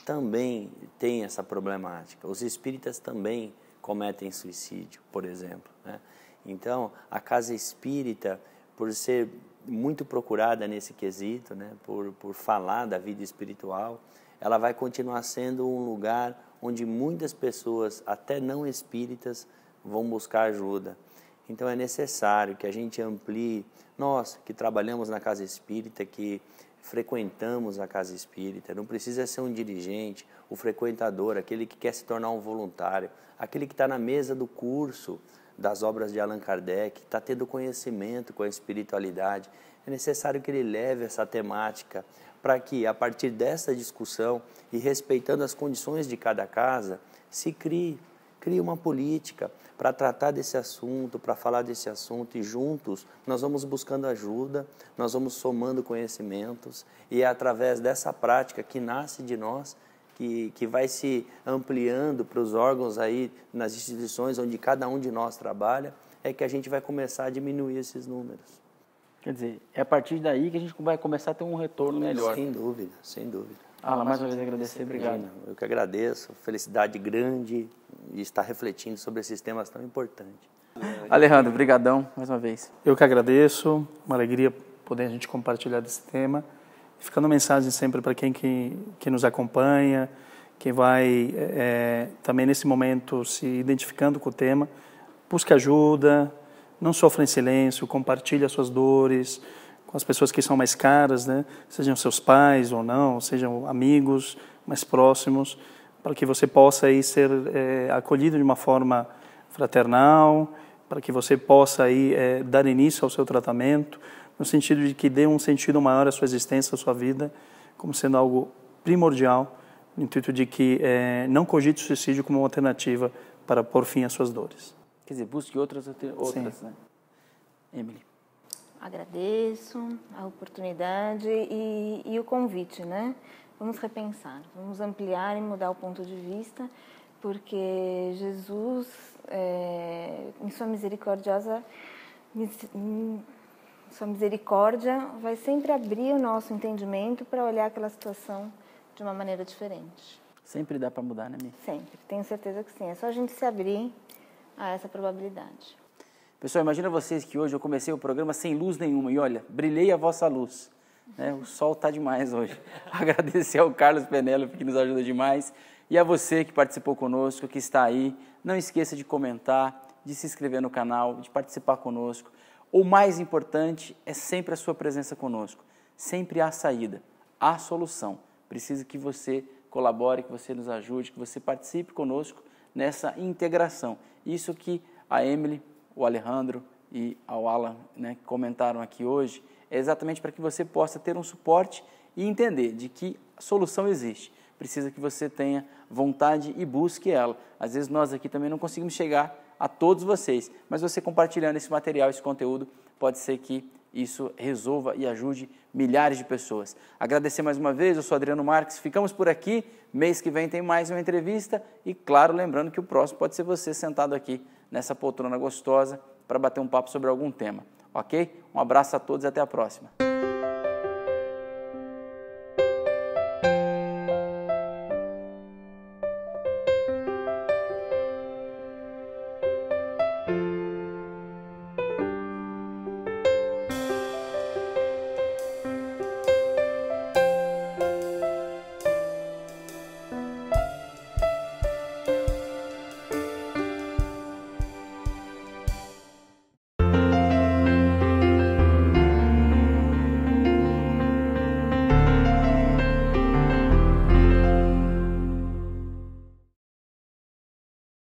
também tem essa problemática. Os espíritas também cometem suicídio, por exemplo, né? Então, a casa espírita, por ser muito procurada nesse quesito, né, por falar da vida espiritual, ela vai continuar sendo um lugar onde muitas pessoas, até não espíritas, vão buscar ajuda. Então é necessário que a gente amplie, nós que trabalhamos na casa espírita, que frequentamos a casa espírita, não precisa ser um dirigente, o frequentador, aquele que quer se tornar um voluntário, aquele que está na mesa do curso das obras de Allan Kardec, está tendo conhecimento com a espiritualidade. É necessário que ele leve essa temática para que, a partir dessa discussão e respeitando as condições de cada casa, se crie uma política para tratar desse assunto, para falar desse assunto, e juntos nós vamos buscando ajuda, nós vamos somando conhecimentos, e é através dessa prática que nasce de nós, que vai se ampliando para os órgãos aí, nas instituições onde cada um de nós trabalha, é que a gente vai começar a diminuir esses números. Quer dizer, é a partir daí que a gente vai começar a ter um retorno melhor. Sem dúvida, sem dúvida. Mais uma vez agradecer, obrigado. Eu que agradeço, felicidade grande de estar refletindo sobre esses temas tão importantes. Alejandro, brigadão mais uma vez. Eu que agradeço, uma alegria poder a gente compartilhar desse tema. Ficando mensagem sempre para quem que nos acompanha, quem vai também nesse momento se identificando com o tema, busque ajuda, não sofra em silêncio, compartilhe as suas dores com as pessoas que são mais caras, né? Sejam seus pais ou não, sejam amigos mais próximos, para que você possa aí ser acolhido de uma forma fraternal, para que você possa aí dar início ao seu tratamento, no sentido de que dê um sentido maior à sua existência, à sua vida, como sendo algo primordial, no intuito de que não cogite o suicídio como uma alternativa para pôr fim às suas dores. Quer dizer, busque outras, né? Emily. Agradeço a oportunidade e o convite, né? Vamos repensar, vamos ampliar e mudar o ponto de vista, porque Jesus, em sua misericórdia, vai sempre abrir o nosso entendimento para olhar aquela situação de uma maneira diferente. Sempre dá para mudar, né, Mi? Sempre, tenho certeza que sim. É só a gente se abrir a essa probabilidade. Pessoal, imagina vocês que hoje eu comecei o programa sem luz nenhuma e olha, brilhei a vossa luz. Né? O sol está demais hoje. Agradecer ao Carlos Penélope que nos ajuda demais e a você que participou conosco, que está aí. Não esqueça de comentar, de se inscrever no canal, de participar conosco. O mais importante é sempre a sua presença conosco. Sempre há saída, há solução. Preciso que você colabore, que você nos ajude, que você participe conosco nessa integração. Isso que a Emily, o Alejandro e ao Alan, né, comentaram aqui hoje, é exatamente para que você possa ter um suporte e entender de que a solução existe. Precisa que você tenha vontade e busque ela. Às vezes nós aqui também não conseguimos chegar a todos vocês, mas você compartilhando esse material, esse conteúdo, pode ser que isso resolva e ajude milhares de pessoas. Agradecer mais uma vez, eu sou Adriano Marques, ficamos por aqui, mês que vem tem mais uma entrevista e, claro, lembrando que o próximo pode ser você sentado aqui nessa poltrona gostosa para bater um papo sobre algum tema, ok? Um abraço a todos e até a próxima.